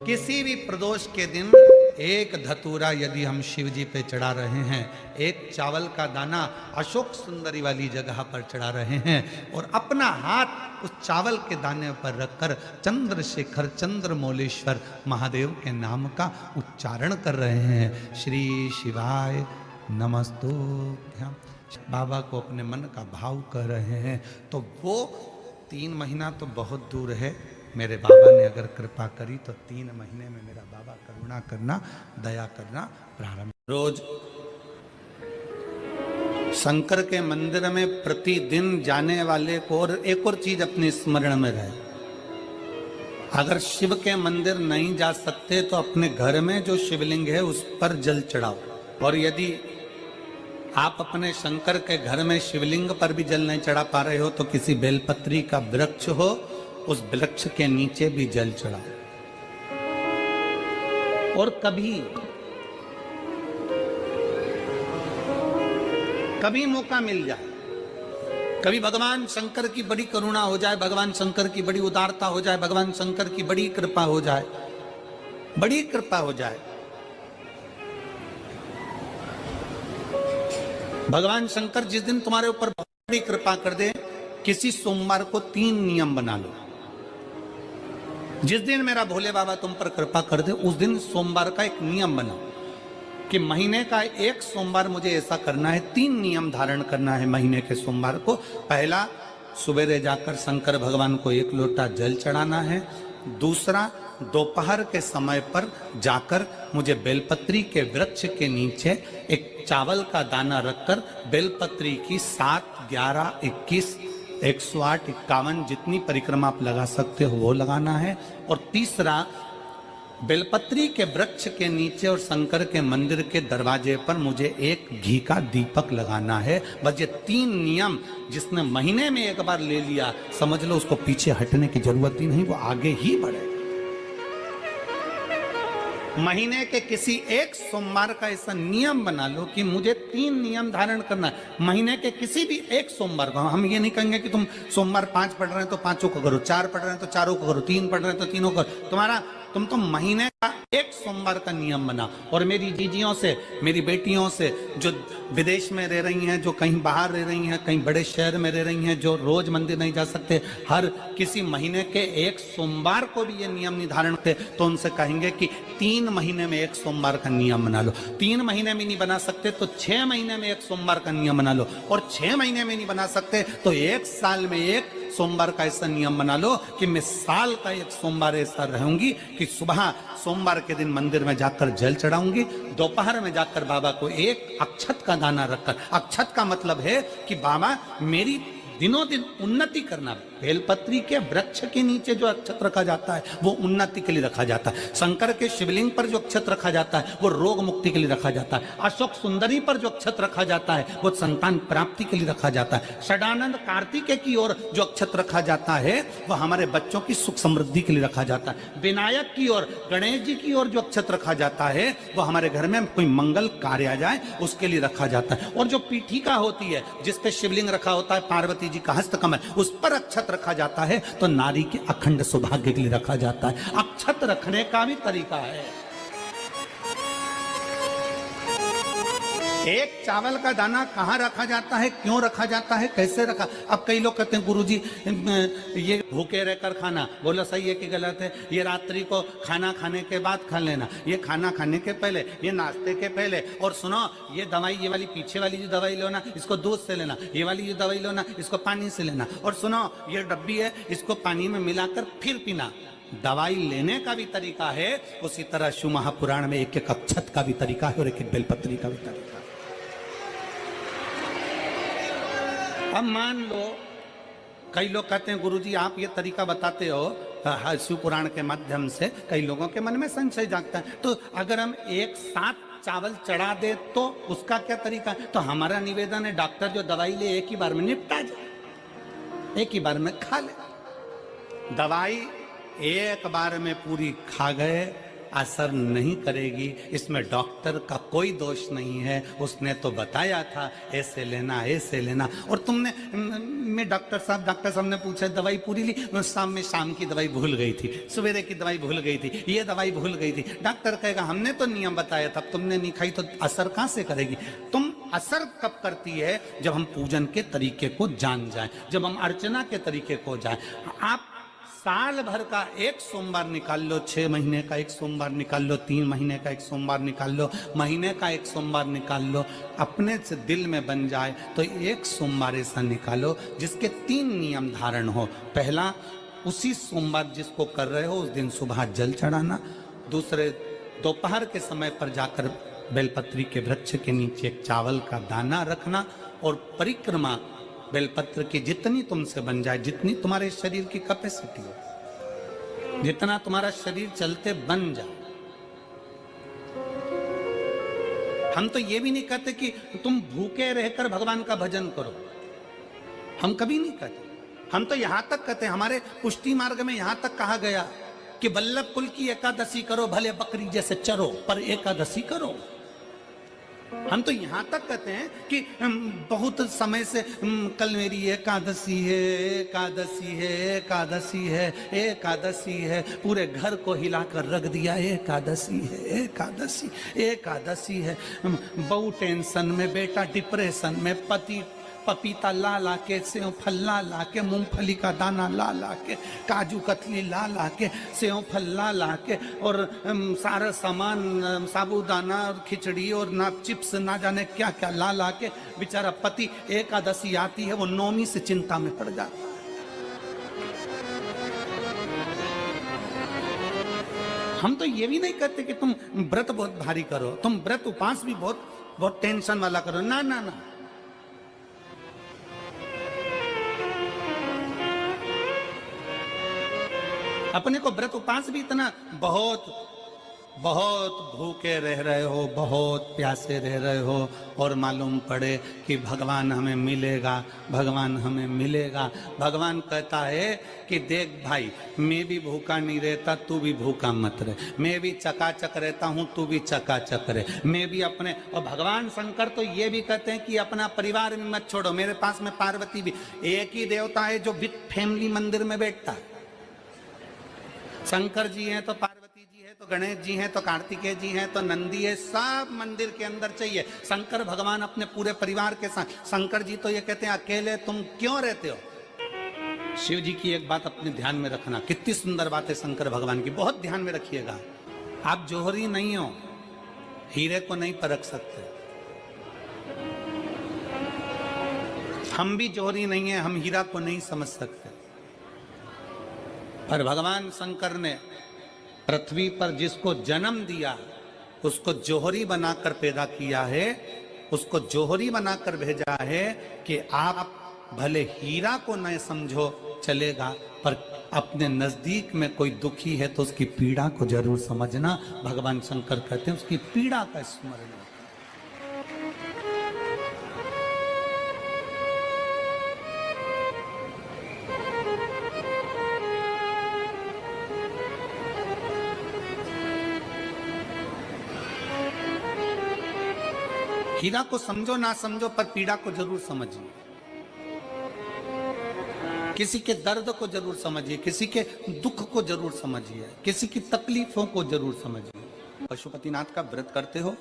किसी भी प्रदोष के दिन एक धतूरा यदि हम शिव जी पे चढ़ा रहे हैं, एक चावल का दाना अशोक सुंदरी वाली जगह पर चढ़ा रहे हैं और अपना हाथ उस चावल के दाने पर रखकर चंद्रशेखर चंद्रमौलेश्वर महादेव के नाम का उच्चारण कर रहे हैं। श्री शिवाय नमस्तुभ्यं। बाबा को अपने मन का भाव कर रहे हैं। तो वो 3 महीना तो बहुत दूर है। मेरे बाबा ने अगर कृपा करी तो 3 महीने में मेरा बाबा करुणा करना, दया करना प्रारंभ। रोज शंकर के मंदिर में प्रतिदिन जाने वाले को और एक और चीज अपने स्मरण में रहे, अगर शिव के मंदिर नहीं जा सकते तो अपने घर में जो शिवलिंग है उस पर जल चढ़ाओ। और यदि आप अपने शंकर के घर में शिवलिंग पर भी जल नहीं चढ़ा पा रहे हो तो किसी बेलपत्री का वृक्ष हो, उस वृक्ष के नीचे भी जल चढ़ाओ। और कभी मौका मिल जाए, कभी भगवान शंकर की बड़ी करुणा हो जाए, भगवान शंकर की बड़ी उदारता हो जाए, भगवान शंकर की बड़ी कृपा हो जाए, बड़ी कृपा हो जाए, भगवान शंकर जिस दिन तुम्हारे ऊपर बड़ी कृपा कर दे, किसी सोमवार को 3 नियम बना लो। जिस दिन मेरा भोले बाबा तुम पर कृपा कर दे उस दिन सोमवार का एक नियम बनाओ कि महीने का एक सोमवार मुझे ऐसा करना है, 3 नियम धारण करना है महीने के सोमवार को। पहला, सुबेरे जाकर शंकर भगवान को 1 लोटा जल चढ़ाना है। दूसरा, दोपहर के समय पर जाकर मुझे बेलपत्री के वृक्ष के नीचे एक चावल का दाना रखकर बेलपत्री की 7, 11, 21, 108, 51 जितनी परिक्रमा आप लगा सकते हो वो लगाना है। और तीसरा, बेलपत्री के वृक्ष के नीचे और शंकर के मंदिर के दरवाजे पर मुझे एक घी का दीपक लगाना है। बस ये 3 नियम जिसने महीने में एक बार ले लिया, समझ लो उसको पीछे हटने की जरूरत ही नहीं, वो आगे ही बढ़े। महीने के किसी एक सोमवार का ऐसा नियम बना लो कि मुझे 3 नियम धारण करना है महीने के किसी भी एक सोमवार को। हम ये नहीं कहेंगे कि तुम सोमवार 5 पढ़ रहे हैं तो 5 को करो, 4 पढ़ रहे हैं तो 4 को करो, 3 पढ़ रहे हैं तो 3 को करो। तुम तो महीने का एक सोमवार का नियम बना। और मेरी जीजियों से, मेरी बेटियों से जो विदेश में रह रही हैं, जो कहीं बाहर रह रही हैं, कहीं बड़े शहर में रह रही हैं, जो रोज मंदिर नहीं जा सकते, हर किसी महीने के एक सोमवार को भी ये नियम निर्धारण करते, तो उनसे कहेंगे कि 3 महीने में एक सोमवार का नियम बना लो। 3 महीने में नहीं बना सकते तो 6 महीने में एक सोमवार का नियम बना लो। और 6 महीने में नहीं बना सकते तो 1 साल में एक सोमवार का ऐसा नियम बना लो कि मैं साल का एक सोमवार ऐसा रहूंगी कि सुबह सोमवार के दिन मंदिर में जाकर जल चढ़ाऊंगी, दोपहर में जाकर बाबा को एक अक्षत का दाना रखकर, अक्षत का मतलब है कि बाबा मेरी दिनों दिन उन्नति करना। बेलपत्री के वृक्ष के नीचे जो अक्षत रखा जाता है वो उन्नति के लिए रखा जाता है। शंकर के शिवलिंग पर जो अक्षत रखा जाता है वो रोग मुक्ति के लिए रखा जाता है। अशोक सुंदरी पर जो अक्षत रखा जाता है वो संतान प्राप्ति के लिए रखा जाता है। षडानंद कार्तिकेय की ओर जो अक्षत रखा जाता है वो हमारे बच्चों की सुख समृद्धि के लिए रखा जाता है। विनायक की ओर, गणेश जी की ओर जो अक्षत रखा जाता है वो हमारे घर में कोई मंगल कार्य आ जाए उसके लिए रखा जाता है। और जो पीठिका होती है जिसपे शिवलिंग रखा होता है, पार्वती जी का हस्तकमल, उस पर अक्षत रखा जाता है तो नारी के अखंड सौभाग्य के लिए रखा जाता है। अक्षत रखने का भी तरीका है। एक चावल का दाना कहाँ रखा जाता है, क्यों रखा जाता है, कैसे रखा। अब कई लोग कहते हैं गुरुजी ये भूखे रहकर खाना, बोला सही है कि गलत है। ये रात्रि को खाना खाने के बाद खा लेना, ये खाना खाने के पहले, ये नाश्ते के पहले। और सुनो, ये दवाई, ये वाली पीछे वाली जो दवाई लो ना इसको दूध से लेना, ये वाली जो दवाई लो ना इसको पानी से लेना। और सुनो, ये डब्बी है इसको पानी में मिलाकर फिर पीना। दवाई लेने का भी तरीका है, उसी तरह शिव महापुराण में एक एक अक्षत का भी तरीका है और एक एक बेलपत्री का भी तरीका है। अब मान लो कई लोग कहते हैं गुरुजी आप ये तरीका बताते हो शिव पुराण के माध्यम से, कई लोगों के मन में संशय जागता है। तो अगर हम एक साथ चावल चढ़ा दे तो उसका क्या तरीका है? तो हमारा निवेदन है डॉक्टर जो दवाई ले एक ही बार में निपटा जाए, एक ही बार में खा ले। दवाई एक बार में पूरी खा गए असर नहीं करेगी, इसमें डॉक्टर का कोई दोष नहीं है, उसने तो बताया था ऐसे लेना ऐसे लेना। और तुमने मैं डॉक्टर साहब ने पूछा दवाई पूरी ली, शाम की दवाई भूल गई थी, सवेरे की दवाई भूल गई थी, ये दवाई भूल गई थी। डॉक्टर कहेगा हमने तो नियम बताया था, तुमने नहीं खाई तो असर कहां से करेगी। तुम असर कब करती है, जब हम पूजन के तरीके को जान जाएं, जब हम अर्चना के तरीके को जाएं। आप साल भर का एक सोमवार निकाल लो, 6 महीने का एक सोमवार निकाल लो, 3 महीने का एक सोमवार निकाल लो, महीने का एक सोमवार निकाल लो, अपने से दिल में बन जाए तो एक सोमवार ऐसा निकालो जिसके 3 नियम धारण हो। पहला, उसी सोमवार जिसको कर रहे हो उस दिन सुबह जल चढ़ाना। दूसरे, दोपहर के समय पर जाकर बेलपत्री के वृक्ष के नीचे एक चावल का दाना रखना। और परिक्रमा बेलपत्र की जितनी तुमसे बन जाए, जितनी तुम्हारे शरीर की कैपेसिटी हो, जितना तुम्हारा शरीर चलते बन जाए। हम तो ये भी नहीं कहते कि तुम भूखे रहकर भगवान का भजन करो, हम कभी नहीं कहते। हम तो यहां तक कहते हैं, हमारे पुष्टि मार्ग में यहां तक कहा गया कि वल्लभ कुल की एकादशी करो, भले बकरी जैसे चरो पर एकादशी करो। हम तो यहां तक कहते हैं कि बहुत समय से कल मेरी एकादशी है, एकादशी है, एकादशी है, एकादशी है, पूरे घर को हिलाकर रख दिया, एकादशी है, एकादशी, एकादशी है। बहू टेंशन में, बेटा डिप्रेशन में, पति पपीता ला ला के, सेव फल ला ला के, मूंगफली का दाना ला ला के, काजू कतली ला ला के, सेव फल ला ला के, और सारा सामान साबूदाना और खिचड़ी और ना चिप्स ना जाने क्या क्या ला ला के, बेचारा पति एकादशी आती है वो नौमी से चिंता में पड़ जाता है। हम तो ये भी नहीं कहते कि तुम व्रत बहुत भारी करो, तुम व्रत उपास भी बहुत टेंशन वाला करो, ना ना ना। अपने को व्रत उपास भी इतना बहुत भूखे रह रहे हो, बहुत प्यासे रह रहे हो, और मालूम पड़े कि भगवान हमें मिलेगा, भगवान हमें मिलेगा। भगवान कहता है कि देख भाई, मैं भी भूखा नहीं रहता, तू भी भूखा मत रहे, मैं भी चकाचक रहता हूं, तू भी चकाचक रहे, मैं भी अपने। और भगवान शंकर तो ये भी कहते हैं कि अपना परिवार में मत छोड़ो। मेरे पास में पार्वती भी एक ही देवता है जो विद फैमिली मंदिर में बैठता है। शंकर जी हैं तो पार्वती जी है, तो गणेश जी हैं, तो कार्तिकेय जी हैं, तो नंदी है, सब मंदिर के अंदर चाहिए। शंकर भगवान अपने पूरे परिवार के साथ। शंकर जी तो ये कहते हैं अकेले तुम क्यों रहते हो। शिव जी की एक बात अपने ध्यान में रखना, कितनी सुंदर बात है शंकर भगवान की, बहुत ध्यान में रखिएगा। आप जौहरी नहीं हो, हीरे को नहीं परख सकते। हम भी जौहरी नहीं है, हम हीरा को नहीं समझ सकते। पर भगवान शंकर ने पृथ्वी पर जिसको जन्म दिया उसको जौहरी बनाकर पैदा किया है, उसको जौहरी बनाकर भेजा है कि आप भले हीरा को न समझो चलेगा, पर अपने नजदीक में कोई दुखी है तो उसकी पीड़ा को जरूर समझना। भगवान शंकर कहते हैं उसकी पीड़ा का स्मरण। हीरा को समझो ना समझो, पर पीड़ा को जरूर समझिए। किसी के दर्द को जरूर समझिए, किसी के दुख को जरूर समझिए, किसी की तकलीफों को जरूर समझिए। पशुपतिनाथ का व्रत करते हो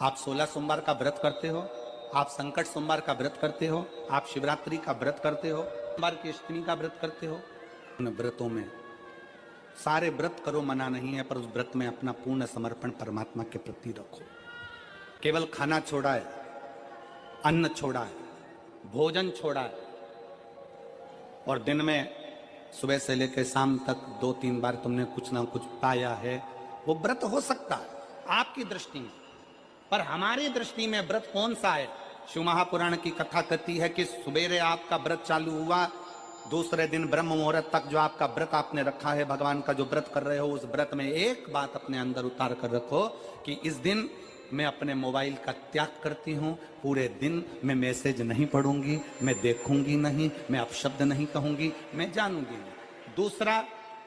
आप, 16 सोमवार का व्रत करते हो आप, संकट सोमवार का व्रत करते हो आप, शिवरात्रि का व्रत करते हो, सोमवार की अष्टमी का व्रत करते हो। उन व्रतों में सारे व्रत करो, मना नहीं है, पर उस व्रत में अपना पूर्ण समर्पण परमात्मा के प्रति रखो। केवल खाना छोड़ा है, अन्न छोड़ा है, भोजन छोड़ा है, और दिन में सुबह से लेकर शाम तक 2-3 बार तुमने कुछ ना कुछ पाया है, वो व्रत हो सकता है आपकी दृष्टि में, पर हमारी दृष्टि में व्रत कौन सा है। शिव महापुराण की कथा कहती है कि सुबेरे आपका व्रत चालू हुआ, दूसरे दिन ब्रह्म मुहूर्त तक जो आपका व्रत आपने रखा है, भगवान का जो व्रत कर रहे हो, उस व्रत में एक बात अपने अंदर उतार कर रखो कि इस दिन मैं अपने मोबाइल का त्याग करती हूँ, पूरे दिन मैं मैसेज नहीं पढ़ूंगी, मैं देखूंगी नहीं, मैं अपशब्द नहीं कहूंगी, मैं जानूंगी नहीं। दूसरा,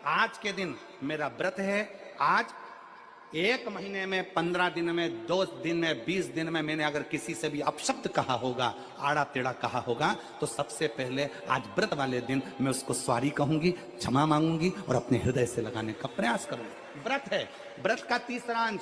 आज के दिन मेरा व्रत है, आज 1 महीने में, 15 दिन में, 2 दिन में, 20 दिन में मैंने अगर किसी से भी अपशब्द कहा होगा, आड़ा टेढ़ा कहा होगा, तो सबसे पहले आज व्रत वाले दिन मैं उसको सॉरी कहूंगी, क्षमा मांगूंगी और अपने हृदय से लगाने का प्रयास करूंगी। व्रत है, व्रत का तीसरा अंश,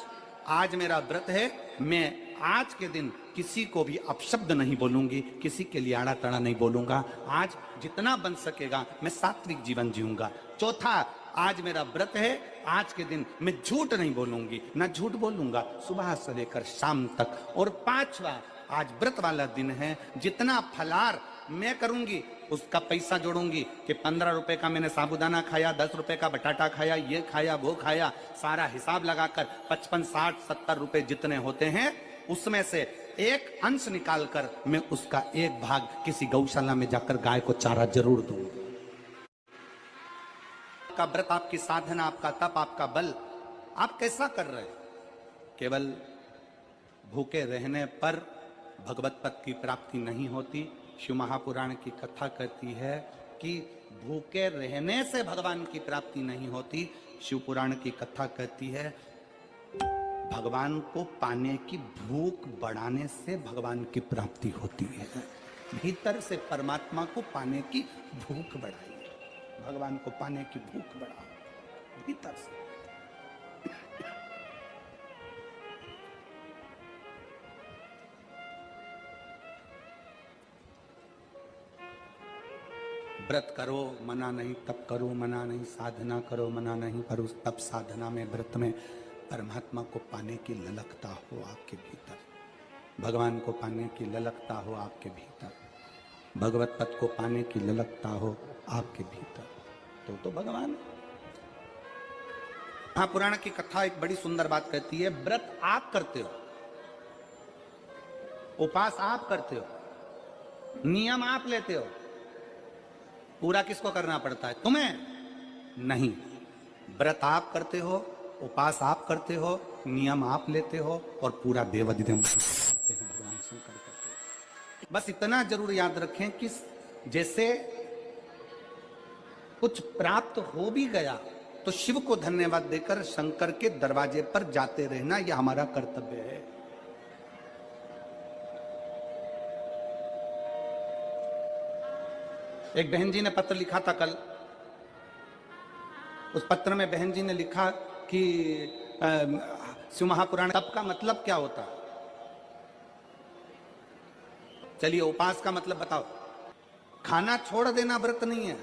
आज मेरा व्रत है, मैं आज के दिन किसी को भी अपशब्द नहीं बोलूंगी, किसी के लिए आड़ा टेढ़ा नहीं बोलूंगा। आज जितना बन सकेगा मैं सात्विक जीवन जीऊंगा। चौथा, आज मेरा व्रत है, आज के दिन मैं झूठ नहीं बोलूंगी, ना झूठ बोलूंगा सुबह से लेकर शाम तक। और पांचवा, आज व्रत वाला दिन है, जितना फलार मैं करूंगी उसका पैसा जोड़ूंगी कि 15 रुपए का मैंने साबुदाना खाया, 10 रुपए का बटाटा खाया, ये खाया वो खाया, सारा हिसाब लगाकर 55, 60, 70 रुपए जितने होते हैं उसमें से एक अंश निकालकर मैं उसका एक भाग किसी गौशाला में जाकर गाय को चारा जरूर दूंगी। आपका व्रत, आपकी साधना, आपका तप, आपका बल, आप कैसा कर रहे हैं? केवल भूखे रहने पर भगवत पद की प्राप्ति नहीं होती। शिव महापुराण की कथा कहती है कि भूखे रहने से भगवान की प्राप्ति नहीं होती। शिव पुराण की कथा कहती है भगवान को पाने की भूख बढ़ाने से भगवान की प्राप्ति होती है। भीतर से परमात्मा को पाने की भूख बढ़ाइए, भगवान को पाने की भूख बढ़ाओ भीतर से। व्रत करो मना नहीं, तप करो मना नहीं, साधना करो मना नहीं, पर उस तप साधना में, व्रत में परमात्मा को पाने की ललकता हो आपके भीतर, भगवान को पाने की ललकता हो आपके भीतर, भगवत पद को पाने की ललकता हो आपके भीतर, तो भगवान। हाँ, पुराण की कथा एक बड़ी सुंदर बात कहती है, व्रत आप करते हो, उपास आप करते हो, नियम आप लेते हो, पूरा किसको करना पड़ता है? तुम्हें नहीं। व्रत आप करते हो, उपास आप करते हो, नियम आप लेते हो और पूरा देवाधिदेव करते हैं, भगवान शंकर करते हैं। बस इतना जरूर याद रखें कि जैसे कुछ प्राप्त हो भी गया तो शिव को धन्यवाद देकर शंकर के दरवाजे पर जाते रहना, यह हमारा कर्तव्य है। एक बहन जी ने पत्र लिखा था कल, उस पत्र में बहन जी ने लिखा कि शिव महापुराण तप का मतलब क्या होता? चलिए, उपास का मतलब बताओ। खाना छोड़ देना व्रत नहीं है,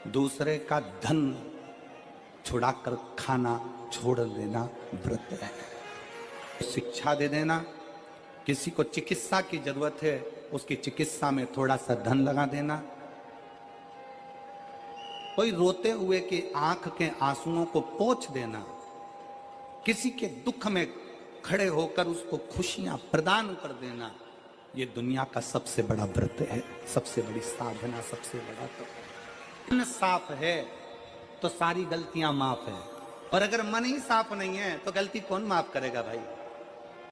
दूसरे का धन छुड़ाकर खाना छोड़ देना व्रत है। शिक्षा दे देना, किसी को चिकित्सा की जरूरत है उसकी चिकित्सा में थोड़ा सा धन लगा देना, कोई रोते हुए की आंख के आंसुओं को पोंछ देना, किसी के दुख में खड़े होकर उसको खुशियां प्रदान कर देना, ये दुनिया का सबसे बड़ा व्रत है, सबसे बड़ी साधना, सबसे बड़ा तप। मन साफ है तो सारी गलतियां माफ है, और अगर मन ही साफ नहीं है तो गलती कौन माफ करेगा भाई?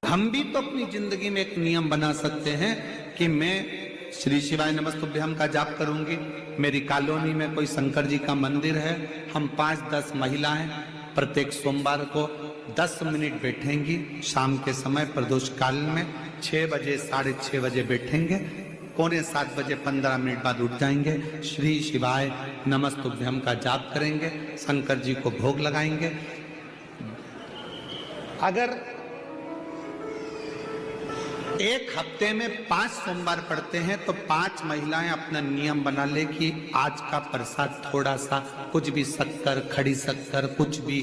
हम भी तो अपनी जिंदगी में एक नियम बना सकते हैं कि मैं श्री शिवाय नमस्तुभ्यम का जाप करूंगी। मेरी कॉलोनी में कोई शंकर जी का मंदिर है, हम 5-10 महिलाएं प्रत्येक सोमवार को 10 मिनट बैठेंगी, शाम के समय प्रदोष काल में 6 बजे 6:30 बजे बैठेंगे, 6:45 बजे 15 मिनट बाद उठ जाएंगे, श्री शिवाय नमस्तुभ्यम का जाप करेंगे, शंकर जी को भोग लगाएंगे। अगर एक हफ्ते में 5 सोमवार पड़ते हैं तो 5 महिलाएं अपना नियम बना ले कि आज का प्रसाद थोड़ा सा, कुछ भी शक्कर, खड़ी शक्कर, कुछ भी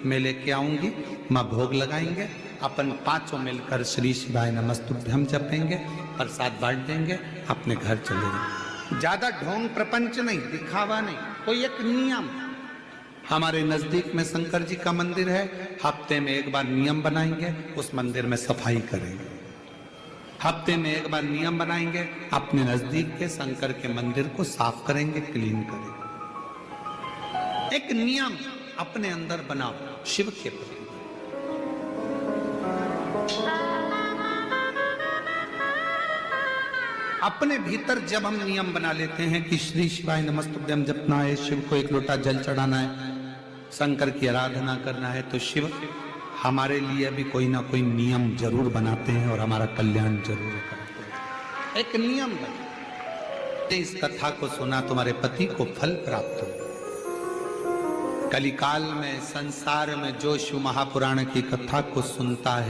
मैं लेके आऊंगी, माँ भोग लगाएंगे, अपन 5 मिलकर श्री शिवाय नमस्तुभ्यम जपेंगे, प्रसाद बांट देंगे, अपने घर चले जाएंगे। ज्यादा ढोंग प्रपंच नहीं, दिखावा नहीं, कोई एक नियम। हमारे नजदीक में शंकर जी का मंदिर है, हफ्ते में एक बार नियम बनाएंगे, उस मंदिर में सफाई करेंगे, हफ्ते में एक बार नियम बनाएंगे, अपने नजदीक के शंकर के मंदिर को साफ करेंगे, क्लीन करेंगे। एक नियम अपने अंदर बनाओ शिव के प्रति। अपने भीतर जब हम नियम बना लेते हैं कि श्री शिवाय नमस्तुभ्यम जपना है, शिव को एक लोटा जल चढ़ाना है, शंकर की आराधना करना है तो शिव हमारे लिए भी कोई ना कोई नियम जरूर बनाते हैं और हमारा कल्याण जरूर करते हैं। एक नियम बना, इस कथा को सुना तुम्हारे पति को फल प्राप्त हो। कलिकाल में संसार में जो शिव महापुराण की कथा को सुनता है